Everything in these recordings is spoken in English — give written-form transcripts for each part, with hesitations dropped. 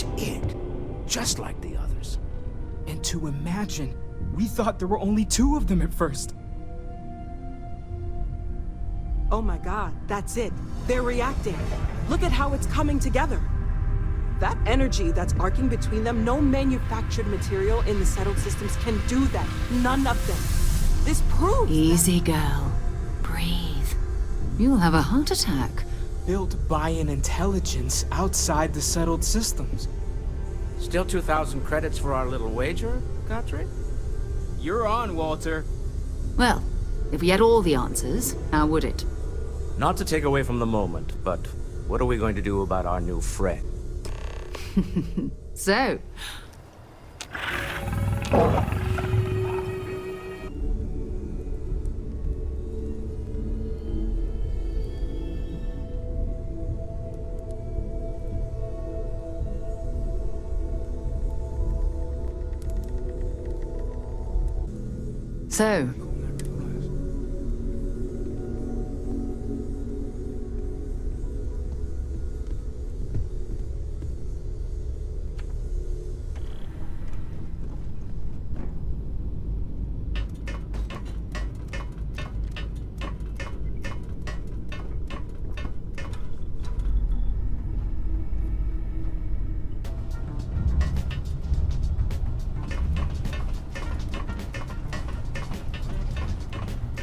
That's it. Just like the others. And to imagine, we thought there were only 2 of them at first. Oh my god, that's it. They're reacting. Look at how it's coming together. That energy that's arcing between them, no manufactured material in the settled systems can do that. None of them. This proves Easy, girl. Breathe. You'll have a heart attack. Built by an intelligence outside the settled systems. Still 2,000 credits for our little wager, Godfrey? You're on, Walter. Well, if we had all the answers, how would it? Not to take away from the moment, but what are we going to do about our new friend? So, So,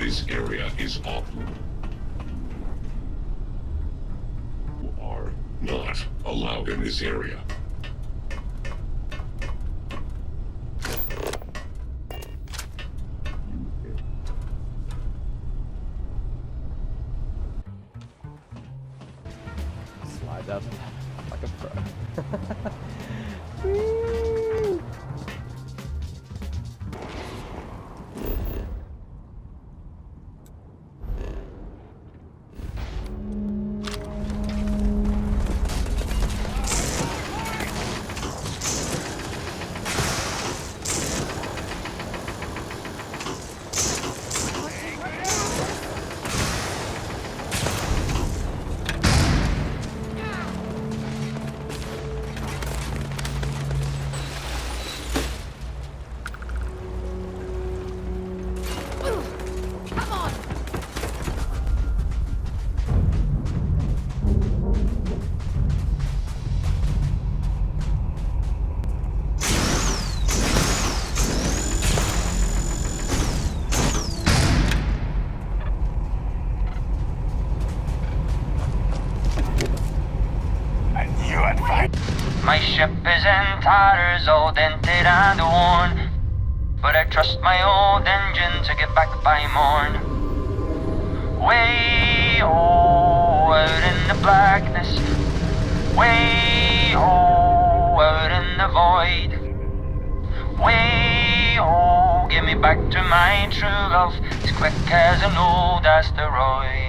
This area is off. You are not allowed in this area. Slide up like a pro. My ship is in tatters, all dented and worn, but I trust my old engine to get back by morn. Way out in the blackness, way out in the void, way give me back to my true love, as quick as an old asteroid.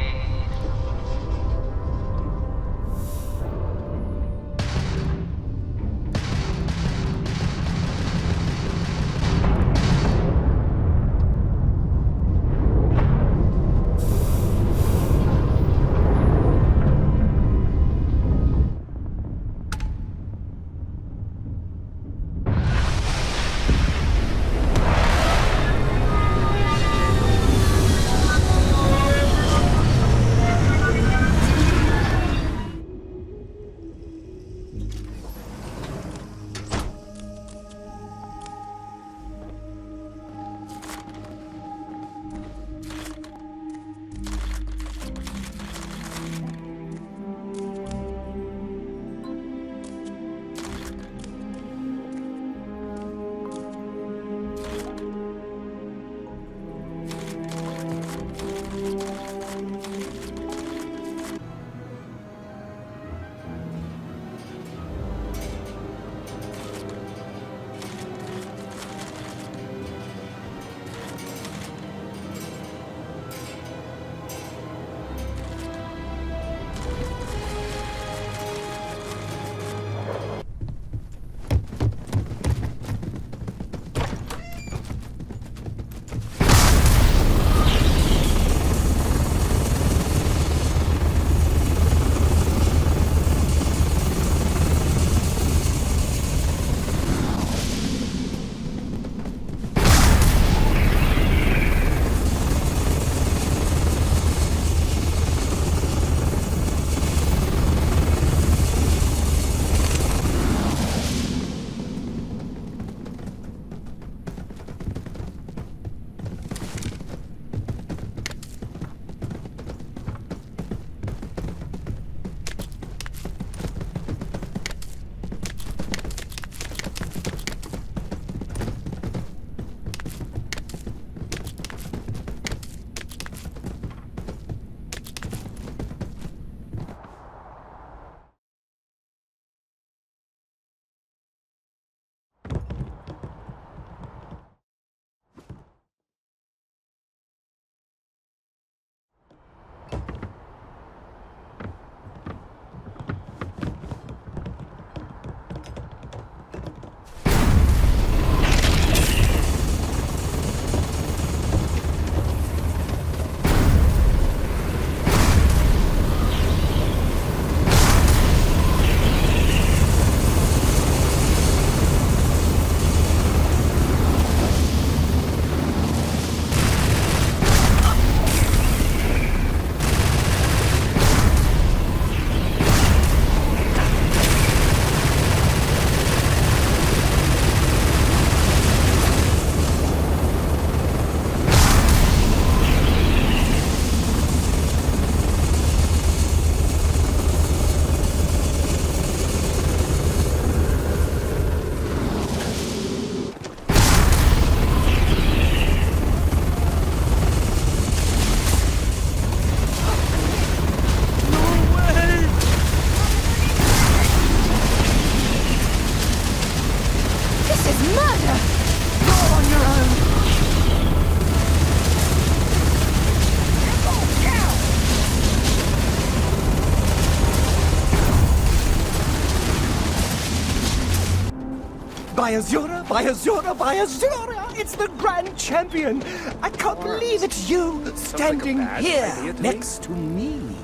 By Azura, by Azura, by Azura! It's the grand champion! I can't believe it's you standing bad here idea to me. next to me.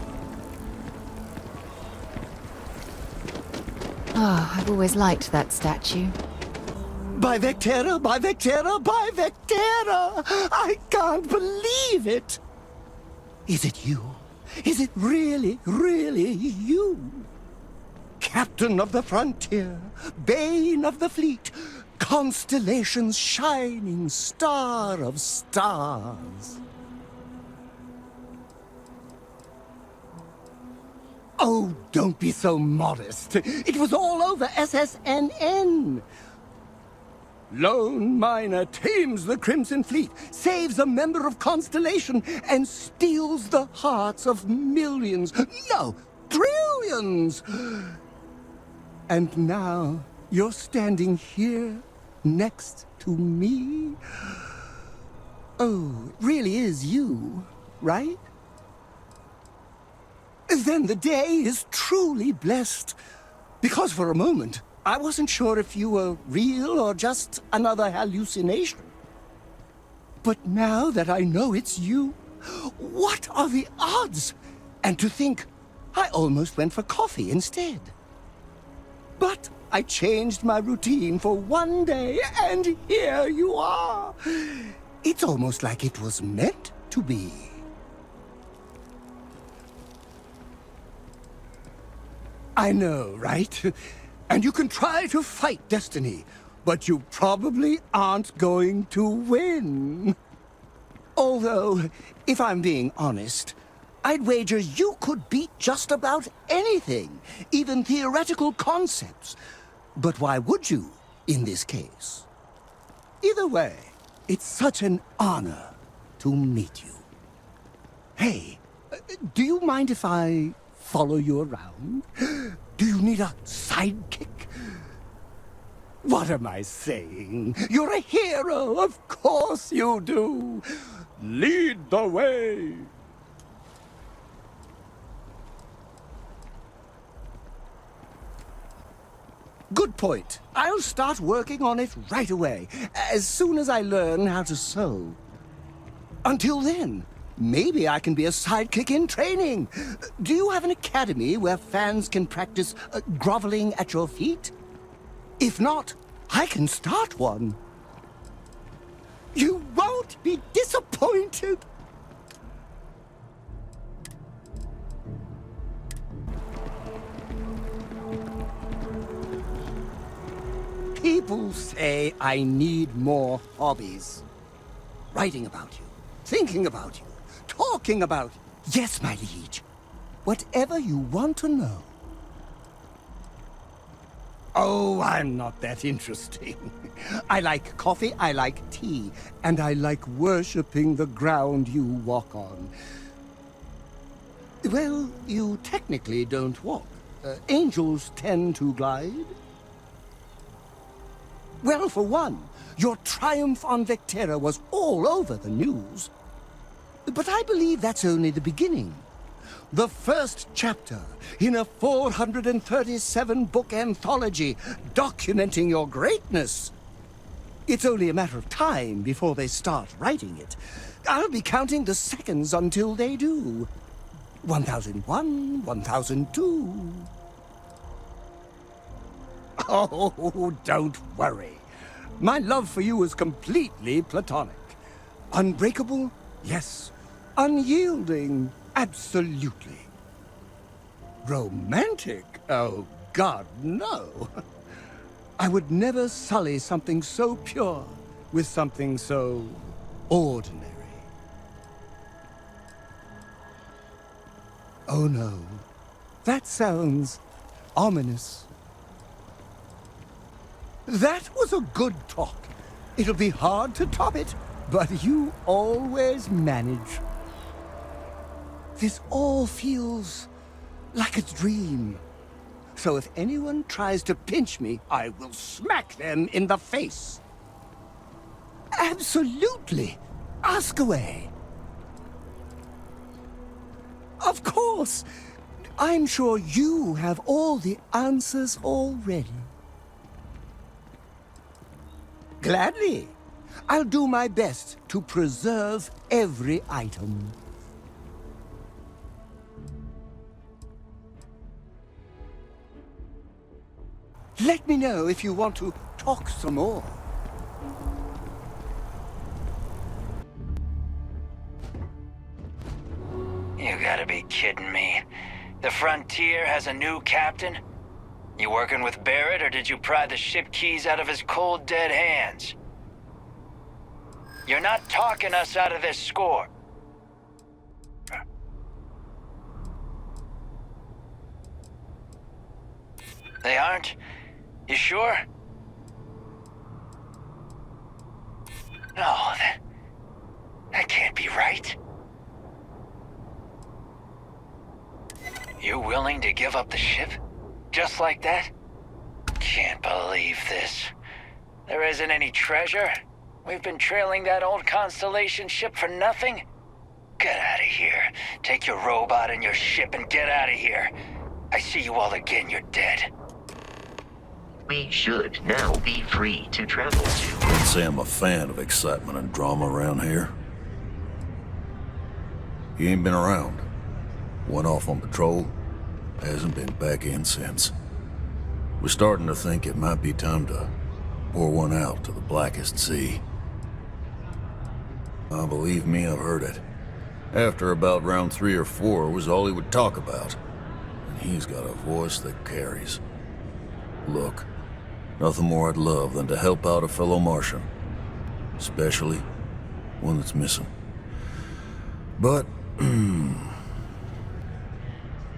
Oh, I've always liked that statue. By Vectera, by Vectera, by Vectera! I can't believe it! Is it you? Is it really, really you? Captain of the frontier, bane of the fleet, constellation's shining star of stars. Oh, don't be so modest. It was all over SSNN. Lone miner tames the Crimson Fleet, saves a member of Constellation, and steals the hearts of millions, no, trillions. And now you're standing here next to me? Oh, it really is you, right? Then the day is truly blessed. Because for a moment, I wasn't sure if you were real or just another hallucination. But now that I know it's you, what are the odds? And to think, I almost went for coffee instead. But I changed my routine for one day, and here you are. It's almost like it was meant to be. I know, right? And you can try to fight destiny, but you probably aren't going to win. Although, if I'm being honest, I'd wager you could beat just about anything, even theoretical concepts. But why would you, in this case? Either way, it's such an honor to meet you. Hey, do you mind if I follow you around? Do you need a sidekick? What am I saying? You're a hero, of course you do. Lead the way. Good point. I'll start working on it right away, as soon as I learn how to sew. Until then, maybe I can be a sidekick in training. Do you have an academy where fans can practice groveling at your feet? If not, I can start one. You won't be disappointed. People say I need more hobbies. Writing about you, thinking about you, talking about you. Yes, my liege. Whatever you want to know. Oh, I'm not that interesting. I like coffee, I like tea, and I like worshipping the ground you walk on. Well, you technically don't walk. Angels tend to glide. Well, for one, your triumph on Vectera was all over the news. But I believe that's only the beginning. The first chapter in a 437-book anthology documenting your greatness. It's only a matter of time before they start writing it. I'll be counting the seconds until they do. 1001, 1002... Oh, don't worry. My love for you is completely platonic. Unbreakable? Yes. Unyielding? Absolutely. Romantic? Oh, God, no. I would never sully something so pure with something so ordinary. Oh, no. That sounds ominous. That was a good talk. It'll be hard to top it, but you always manage. This all feels like a dream. So if anyone tries to pinch me, I will smack them in the face. Absolutely. Ask away. Of course. I'm sure you have all the answers already. Gladly. I'll do my best to preserve every item. Let me know if you want to talk some more. You gotta be kidding me. The Frontier has a new captain? You working with Barrett, or did you pry the ship keys out of his cold, dead hands? You're not talking us out of this score. They aren't? You sure? No, that can't be right. You're willing to give up the ship? Just like that? Can't believe this. There isn't any treasure? We've been trailing that old Constellation ship for nothing? Get out of here. Take your robot and your ship and get out of here. I see you all again, you're dead. We should now be free to travel to. I'd say I'm a fan of excitement and drama around here. He ain't been around. Went off on patrol. Hasn't been back in since. We're starting to think it might be time to pour one out to the blackest sea. Believe me, I've heard it. After about round 3 or 4 was all he would talk about. And he's got a voice that carries. Look, nothing more I'd love than to help out a fellow Martian. Especially one that's missing. But,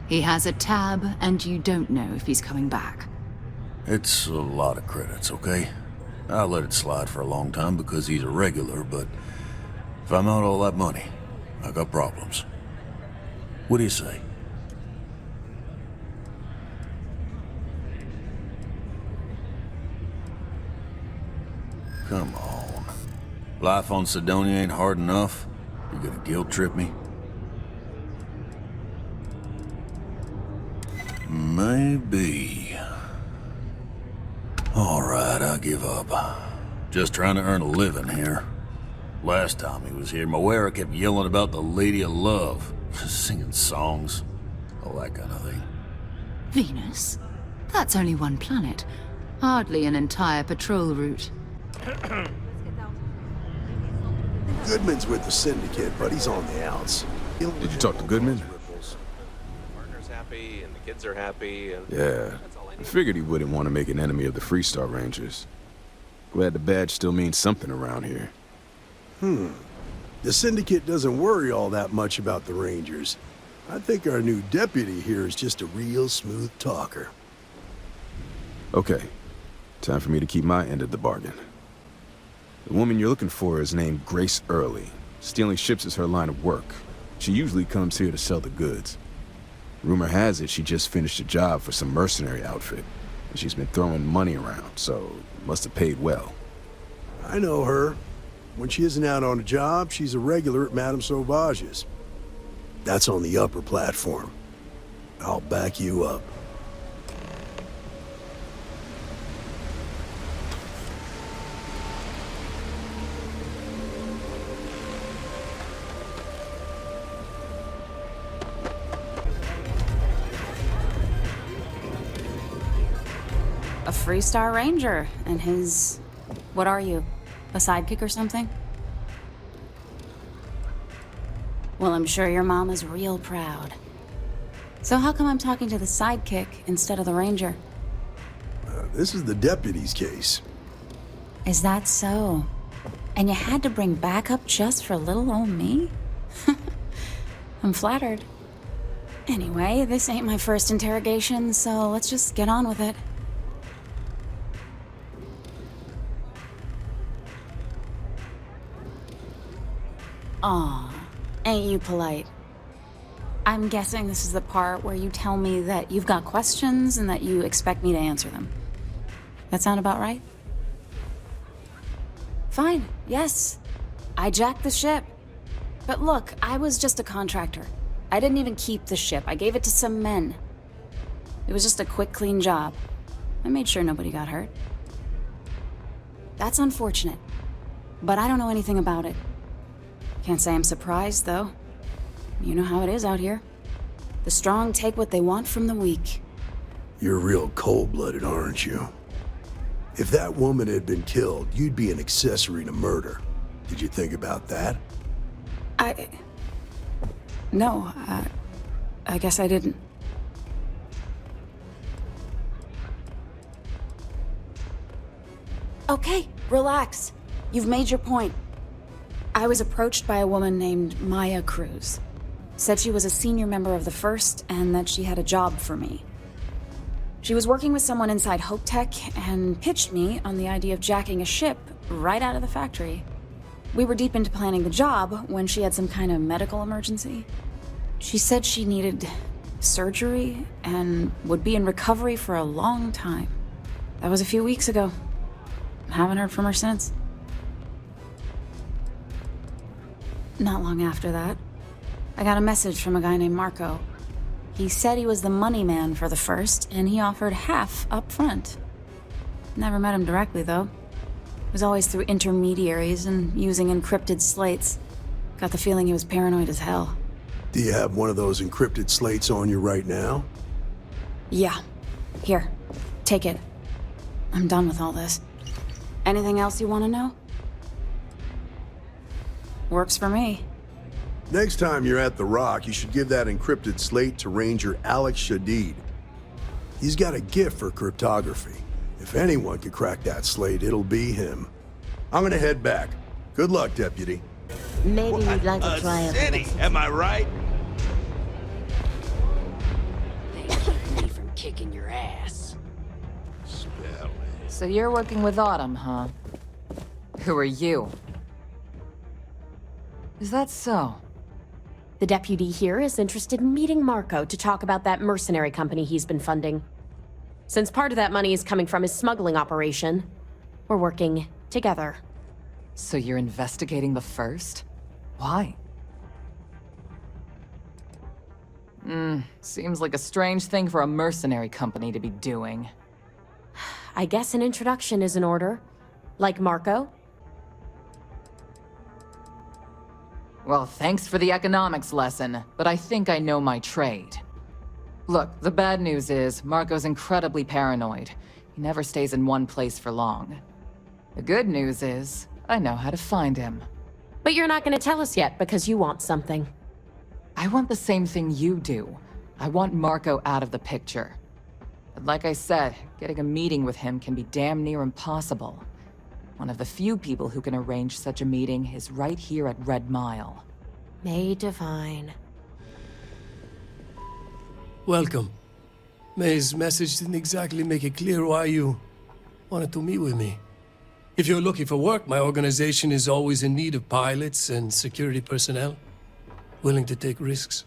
He has a tab, and you don't know if he's coming back. it's a lot of credits, okay? I let it slide for a long time because he's a regular, but if I'm out all that money, I got problems. What do you say? Come on. Life on Cydonia ain't hard enough. You gonna guilt trip me? Maybe. Alright, I give up. Just trying to earn a living here. Last time he was here, Moira kept yelling about the Lady of Love. Singing songs. All that kind of thing. Venus? That's only one planet. Hardly an entire patrol route. Goodman's with the Syndicate, but he's on the outs. Did you talk to Goodman? Partner's happy, and the kids are happy, and... Yeah. I figured he wouldn't want to make an enemy of the Freestar Rangers. Glad the badge still means something around here. The Syndicate doesn't worry all that much about the Rangers. I think our new deputy here is just a real smooth talker. Okay. Time for me to keep my end of the bargain. The woman you're looking for is named Grace Early. Stealing ships is her line of work. She usually comes here to sell the goods. Rumor has it she just finished a job for some mercenary outfit, and she's been throwing money around, so must have paid well. I know her. When she isn't out on a job, she's a regular at Madame Sauvage's. That's on the upper platform. I'll back you up. A Freestar Ranger, and his... what are you? A sidekick or something? Well, I'm sure your mom is real proud. So how come I'm talking to the sidekick instead of the Ranger? This is the deputy's case. Is that so? And you had to bring backup just for little old me? I'm flattered. Anyway, this ain't my first interrogation, so let's just get on with it. Aw, ain't you polite? I'm guessing this is the part where you tell me that you've got questions and that you expect me to answer them. That sound about right? Fine, yes. I jacked the ship. But look, I was just a contractor. I didn't even keep the ship. I gave it to some men. It was just a quick, clean job. I made sure nobody got hurt. That's unfortunate. But I don't know anything about it. Can't say I'm surprised, though. You know how it is out here. The strong take what they want from the weak. You're real cold-blooded, aren't you? If that woman had been killed, you'd be an accessory to murder. Did you think about that? No, I guess I didn't. Okay, relax. You've made your point. I was approached by a woman named Maya Cruz. Said she was a senior member of the First and that she had a job for me. She was working with someone inside Hope Tech and pitched me on the idea of jacking a ship right out of the factory. We were deep into planning the job when she had some kind of medical emergency. She said she needed surgery and would be in recovery for a long time. That was a few weeks ago. Haven't heard from her since. Not long after that, I got a message from a guy named Marco. He said he was the money man for the First, and he offered half up front. Never met him directly, though. It was always through intermediaries and using encrypted slates. Got the feeling he was paranoid as hell. Do you have one of those encrypted slates on you right now? Yeah. Here, take it. I'm done with all this. Anything else you want to know? Works for me. Next time you're at the Rock, you should give that encrypted slate to Ranger Alex Shadid. He's got a gift for cryptography. If anyone could crack that slate, it'll be him. I'm gonna head back. Good luck, Deputy. Maybe we'd like to try a city, am I right? They keep me from kicking your ass. So you're working with Autumn, huh? Who are you? Is that so? The deputy here is interested in meeting Marco to talk about that mercenary company he's been funding. Since part of that money is coming from his smuggling operation, we're working together. So you're investigating the First? Why? Seems like a strange thing for a mercenary company to be doing. I guess an introduction is in order. Like Marco? Well, thanks for the economics lesson, but I think I know my trade. Look, the bad news is, Marco's incredibly paranoid. He never stays in one place for long. The good news is, I know how to find him. But you're not gonna tell us yet because you want something. I want the same thing you do. I want Marco out of the picture. But like I said, getting a meeting with him can be damn near impossible. One of the few people who can arrange such a meeting is right here at Red Mile. May divine. Welcome. May's message didn't exactly make it clear why you wanted to meet with me. If you're looking for work, my organization is always in need of pilots and security personnel, willing to take risks.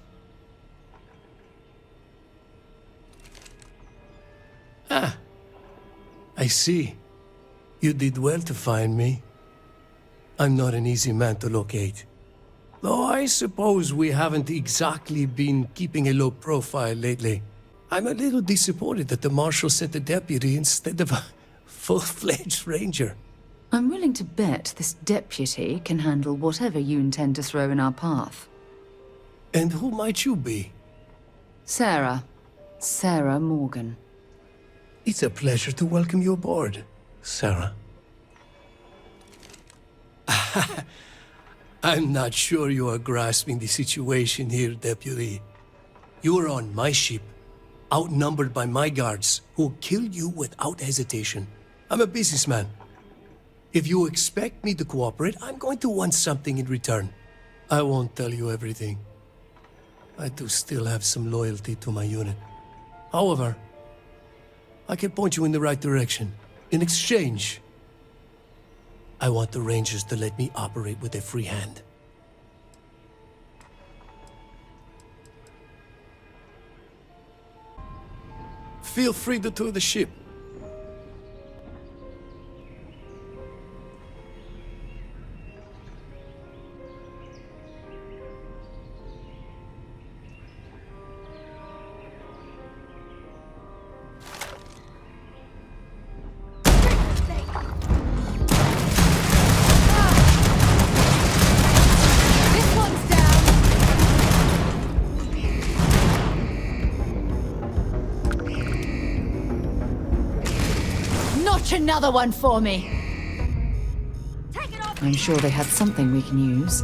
Ah, I see. You did well to find me. I'm not an easy man to locate. Though I suppose we haven't exactly been keeping a low profile lately. I'm a little disappointed that the Marshal sent a deputy instead of a full-fledged ranger. I'm willing to bet this deputy can handle whatever you intend to throw in our path. And who might you be? Sarah. Sarah Morgan. It's a pleasure to welcome you aboard, Sarah. I'm not sure you are grasping the situation here, Deputy. You are on my ship, outnumbered by my guards, who will kill you without hesitation. I'm a businessman. If you expect me to cooperate, I'm going to want something in return. I won't tell you everything. I do still have some loyalty to my unit. However, I can point you in the right direction. In exchange, I want the Rangers to let me operate with a free hand. Feel free to tour the ship. Notch another one for me! I'm sure they had something we can use.